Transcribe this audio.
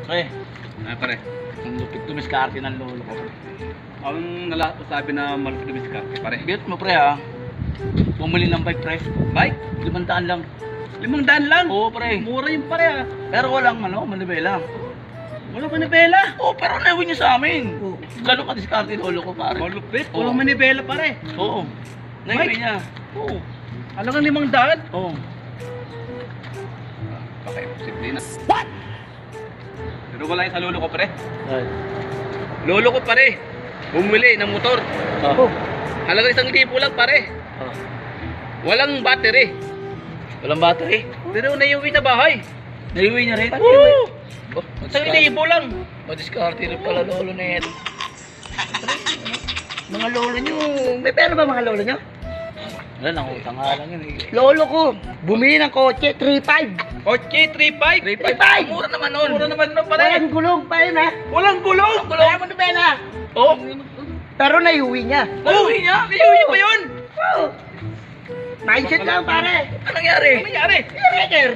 Okay. Pare. Ang lupit tumiskarte ng lolo ko. Ang sabi na malupit na diskarte, pare. Bet mo pre ha. Bumili ng bike pre. Bike? 500 lang. 500 lang? Oo pre. Mura yung pare ah. Pero walang manibela. Walang manibela. Oo, pero naiwan niya sa amin. Gano'n ka diskarte ng lolo ko pare. Malupit? Oo. Walang manibela pare. Oo. Naiwan Bike? niya. Oo. Alam nga 500? Oo. Baka imposible na. What? Pero wala yung sa lolo ko pare. Ay. Lolo ko pare. Bumili ng motor. Oh. Halagang 1,000 lang pare. Oh. Walang battery. Walang battery. Pero naiuwi sa bahay. Naiwan niya rin. Oo! Oh, 1,000 lang. madiskarte rin pala lolo na yan. Mga lolo nyo, may pera ba mga lolo nyo? Wala, nangutang nga lang yun eh. Lolo ko, bumili ng kotse, 3.5. Kotse, 3.5. 3.5. Mura naman nun. Mura naman nun pare. Walang gulong pa yun ha. Walang gulong. Wala mo na pera. Oh, Pero naiuwi niya. naiuwi niya. Naiuwi niya ba yun? Oh. Mindset lang pare. Anong nangyari? Ano nangyari? Record.